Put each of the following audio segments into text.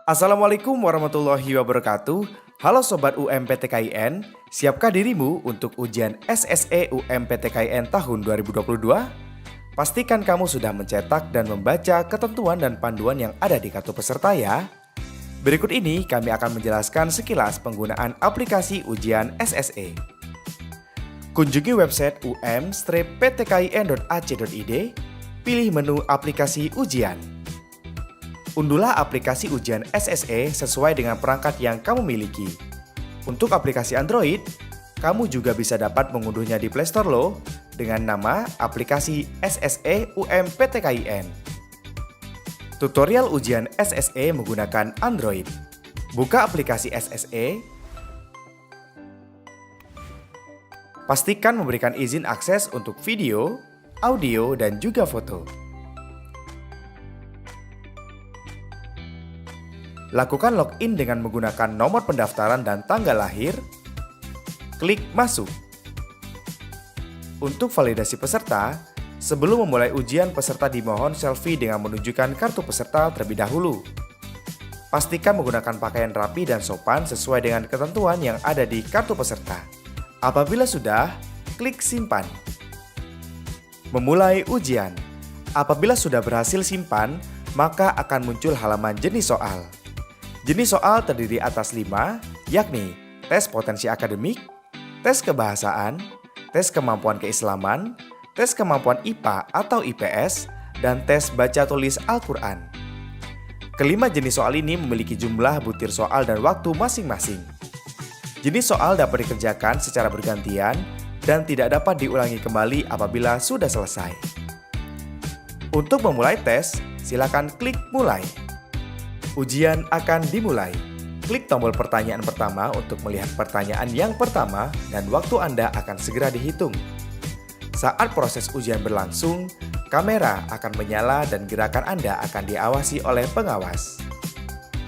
Assalamualaikum warahmatullahi wabarakatuh. Halo Sobat UMPTKIN, siapkah dirimu untuk ujian SSE UMPTKIN tahun 2022? Pastikan kamu sudah mencetak dan membaca ketentuan dan panduan yang ada di kartu peserta ya. Berikut ini kami akan menjelaskan sekilas penggunaan aplikasi ujian SSE. Kunjungi website um-ptkin.ac.id, pilih menu aplikasi ujian. Unduhlah aplikasi ujian SSE sesuai dengan perangkat yang kamu miliki. Untuk aplikasi Android, kamu juga bisa dapat mengunduhnya di Play Store loh, dengan nama aplikasi SSE UMPTKIN. Tutorial ujian SSE menggunakan Android. Buka aplikasi SSE. Pastikan memberikan izin akses untuk video, audio, dan juga foto. Lakukan login dengan menggunakan nomor pendaftaran dan tanggal lahir. Klik masuk. Untuk validasi peserta, sebelum memulai ujian peserta dimohon selfie dengan menunjukkan kartu peserta terlebih dahulu. Pastikan menggunakan pakaian rapi dan sopan sesuai dengan ketentuan yang ada di kartu peserta. Apabila sudah, klik simpan. Memulai ujian. Apabila sudah berhasil simpan, maka akan muncul halaman jenis soal. Jenis soal terdiri atas 5, yakni tes potensi akademik, tes kebahasaan, tes kemampuan keislaman, tes kemampuan IPA atau IPS, dan tes baca tulis Al-Quran. Kelima jenis soal ini memiliki jumlah butir soal dan waktu masing-masing. Jenis soal dapat dikerjakan secara bergantian dan tidak dapat diulangi kembali apabila sudah selesai. Untuk memulai tes, silakan klik mulai. Ujian akan dimulai. Klik tombol pertanyaan pertama untuk melihat pertanyaan yang pertama dan waktu Anda akan segera dihitung. Saat proses ujian berlangsung, kamera akan menyala dan gerakan Anda akan diawasi oleh pengawas.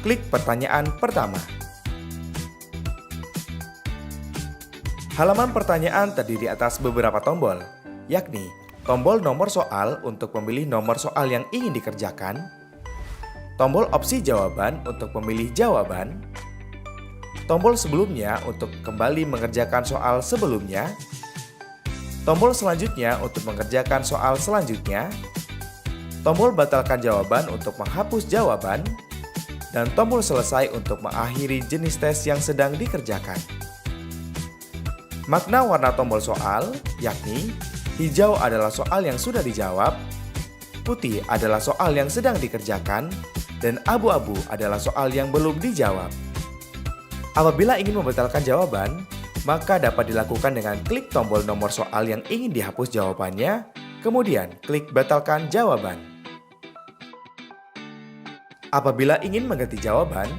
Klik pertanyaan pertama. Halaman pertanyaan terdiri atas beberapa tombol, yakni tombol nomor soal untuk memilih nomor soal yang ingin dikerjakan, tombol opsi jawaban untuk memilih jawaban, tombol sebelumnya untuk kembali mengerjakan soal sebelumnya, tombol selanjutnya untuk mengerjakan soal selanjutnya, tombol batalkan jawaban untuk menghapus jawaban, dan tombol selesai untuk mengakhiri jenis tes yang sedang dikerjakan. Makna warna tombol soal, yakni hijau adalah soal yang sudah dijawab, putih adalah soal yang sedang dikerjakan, dan abu-abu adalah soal yang belum dijawab. Apabila ingin membatalkan jawaban, maka dapat dilakukan dengan klik tombol nomor soal yang ingin dihapus jawabannya, kemudian klik batalkan jawaban. Apabila ingin mengganti jawaban,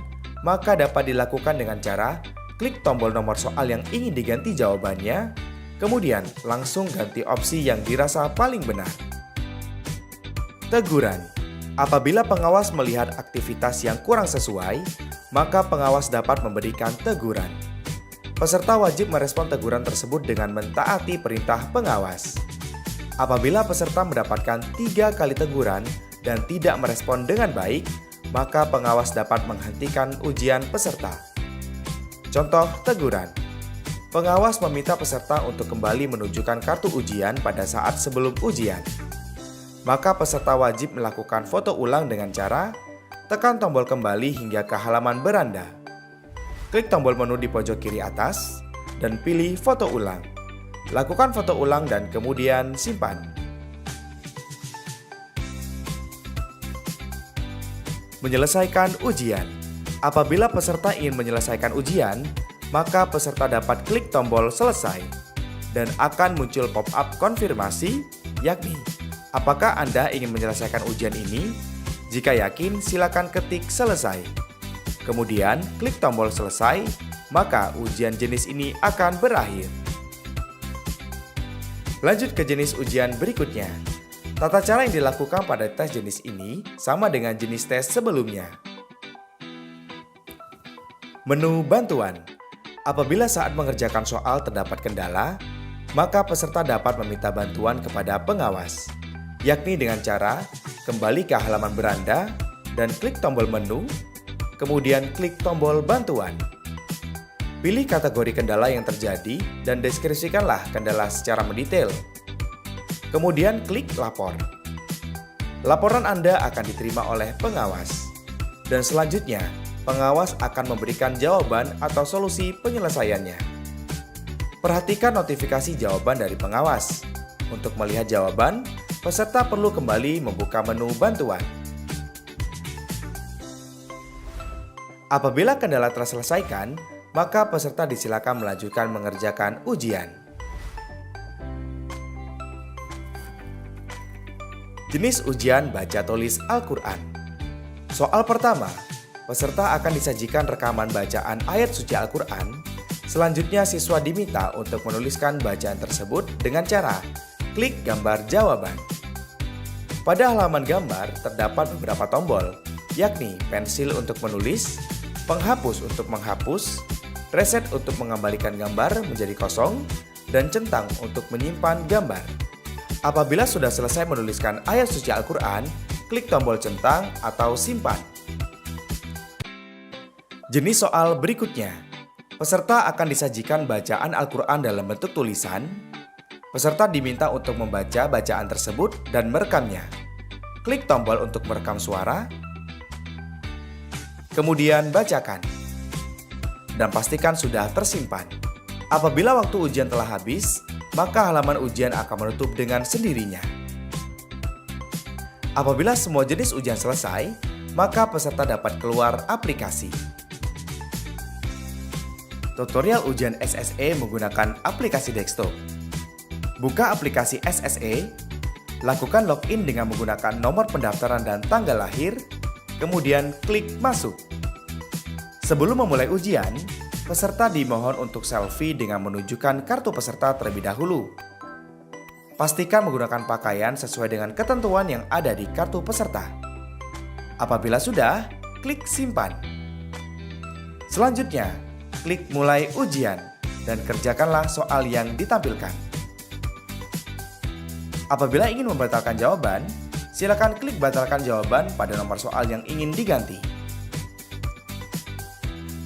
maka dapat dilakukan dengan cara klik tombol nomor soal yang ingin diganti jawabannya, kemudian langsung ganti opsi yang dirasa paling benar. Teguran. Apabila pengawas melihat aktivitas yang kurang sesuai, maka pengawas dapat memberikan teguran. Peserta wajib merespon teguran tersebut dengan mentaati perintah pengawas. Apabila peserta mendapatkan 3 kali teguran dan tidak merespon dengan baik, maka pengawas dapat menghentikan ujian peserta. Contoh teguran. Pengawas meminta peserta untuk kembali menunjukkan kartu ujian pada saat sebelum ujian. Maka peserta wajib melakukan foto ulang dengan cara tekan tombol kembali hingga ke halaman beranda. Klik tombol menu di pojok kiri atas dan pilih foto ulang. Lakukan foto ulang dan kemudian simpan. Menyelesaikan ujian. Apabila peserta ingin menyelesaikan ujian, maka peserta dapat klik tombol selesai dan akan muncul pop-up konfirmasi, yakni apakah Anda ingin menyelesaikan ujian ini? Jika yakin, silakan ketik selesai. Kemudian, klik tombol selesai, maka ujian jenis ini akan berakhir. Lanjut ke jenis ujian berikutnya. Tata cara yang dilakukan pada tes jenis ini sama dengan jenis tes sebelumnya. Menu bantuan. Apabila saat mengerjakan soal terdapat kendala, maka peserta dapat meminta bantuan kepada pengawas, yakni dengan cara kembali ke halaman beranda dan klik tombol menu, kemudian klik tombol bantuan. Pilih kategori kendala yang terjadi dan deskripsikanlah kendala secara mendetail. Kemudian klik lapor. Laporan Anda akan diterima oleh pengawas. Dan selanjutnya, pengawas akan memberikan jawaban atau solusi penyelesaiannya. Perhatikan notifikasi jawaban dari pengawas. Untuk melihat jawaban, peserta perlu kembali membuka menu bantuan. Apabila kendala terselesaikan, maka peserta disilakan melanjutkan mengerjakan ujian. Jenis ujian baca tulis Al-Quran. Soal pertama, peserta akan disajikan rekaman bacaan ayat suci Al-Quran. Selanjutnya siswa diminta untuk menuliskan bacaan tersebut dengan cara klik gambar jawaban. Pada halaman gambar terdapat beberapa tombol, yakni pensil untuk menulis, penghapus untuk menghapus, reset untuk mengembalikan gambar menjadi kosong, dan centang untuk menyimpan gambar. Apabila sudah selesai menuliskan ayat suci Al-Quran, klik tombol centang atau simpan. Jenis soal berikutnya. Peserta akan disajikan bacaan Al-Quran dalam bentuk tulisan. Peserta diminta untuk membaca bacaan tersebut dan merekamnya. Klik tombol untuk merekam suara. Kemudian bacakan. Dan pastikan sudah tersimpan. Apabila waktu ujian telah habis, maka halaman ujian akan menutup dengan sendirinya. Apabila semua jenis ujian selesai, maka peserta dapat keluar aplikasi. Tutorial ujian SSE menggunakan aplikasi desktop. Buka aplikasi SSE, lakukan login dengan menggunakan nomor pendaftaran dan tanggal lahir, kemudian klik masuk. Sebelum memulai ujian, peserta dimohon untuk selfie dengan menunjukkan kartu peserta terlebih dahulu. Pastikan menggunakan pakaian sesuai dengan ketentuan yang ada di kartu peserta. Apabila sudah, klik simpan. Selanjutnya, klik mulai ujian dan kerjakanlah soal yang ditampilkan. Apabila ingin membatalkan jawaban, silakan klik batalkan jawaban pada nomor soal yang ingin diganti.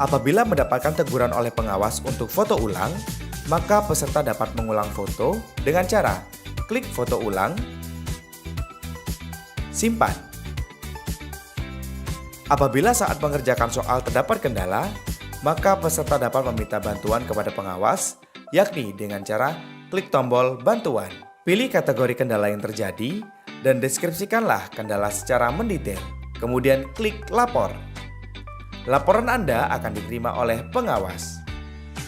Apabila mendapatkan teguran oleh pengawas untuk foto ulang, maka peserta dapat mengulang foto dengan cara klik foto ulang, simpan. Apabila saat mengerjakan soal terdapat kendala, maka peserta dapat meminta bantuan kepada pengawas, yakni dengan cara klik tombol bantuan. Pilih kategori kendala yang terjadi dan deskripsikanlah kendala secara mendetail. Kemudian klik lapor. Laporan Anda akan diterima oleh pengawas.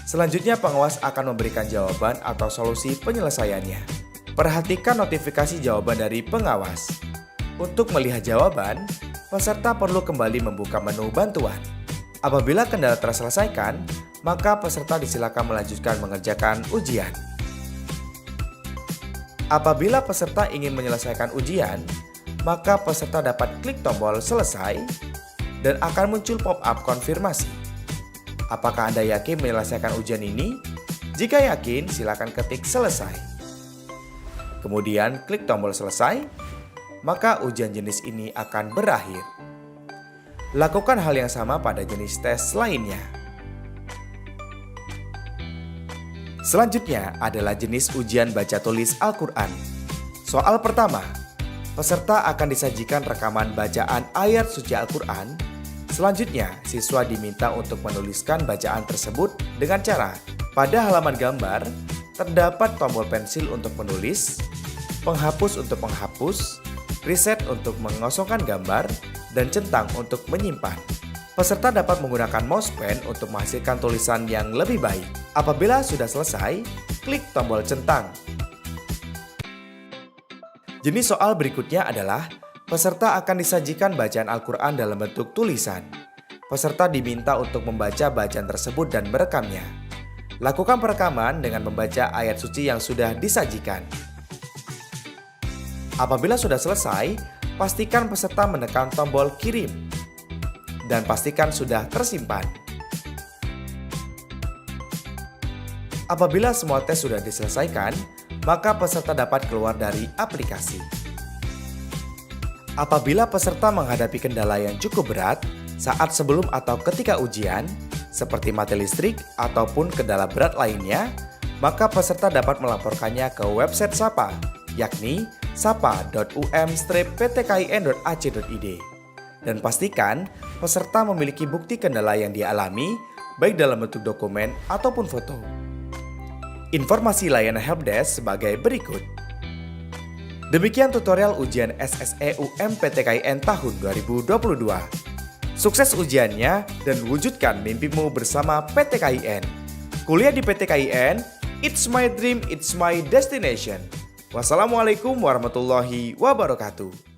Selanjutnya pengawas akan memberikan jawaban atau solusi penyelesaiannya. Perhatikan notifikasi jawaban dari pengawas. Untuk melihat jawaban, peserta perlu kembali membuka menu bantuan. Apabila kendala terselesaikan, maka peserta disilakan melanjutkan mengerjakan ujian. Apabila peserta ingin menyelesaikan ujian, maka peserta dapat klik tombol selesai dan akan muncul pop-up konfirmasi. Apakah Anda yakin menyelesaikan ujian ini? Jika yakin, silakan ketik selesai. Kemudian klik tombol selesai, maka ujian jenis ini akan berakhir. Lakukan hal yang sama pada jenis tes lainnya. Selanjutnya adalah jenis ujian baca tulis Al-Quran. Soal pertama, peserta akan disajikan rekaman bacaan ayat suci Al-Quran. Selanjutnya, siswa diminta untuk menuliskan bacaan tersebut dengan cara pada halaman gambar terdapat tombol pensil untuk menulis, penghapus untuk menghapus, reset untuk mengosongkan gambar, dan centang untuk menyimpan. Peserta dapat menggunakan mouse pen untuk menghasilkan tulisan yang lebih baik. Apabila sudah selesai, klik tombol centang. Jenis soal berikutnya adalah peserta akan disajikan bacaan Al-Quran dalam bentuk tulisan. Peserta diminta untuk membaca bacaan tersebut dan merekamnya. Lakukan perekaman dengan membaca ayat suci yang sudah disajikan. Apabila sudah selesai, pastikan peserta menekan tombol kirim dan pastikan sudah tersimpan. Apabila semua tes sudah diselesaikan, maka peserta dapat keluar dari aplikasi. Apabila peserta menghadapi kendala yang cukup berat, saat sebelum atau ketika ujian, seperti mati listrik ataupun kendala berat lainnya, maka peserta dapat melaporkannya ke website SAPA, yakni sapa.um-ptkin.ac.id. Dan pastikan peserta memiliki bukti kendala yang dialami, baik dalam bentuk dokumen ataupun foto. Informasi layanan helpdesk sebagai berikut. Demikian tutorial ujian SSE UMPTKIN tahun 2022. Sukses ujiannya dan wujudkan mimpimu bersama PTKIN. Kuliah di PTKIN, it's my dream, it's my destination. Wassalamualaikum warahmatullahi wabarakatuh.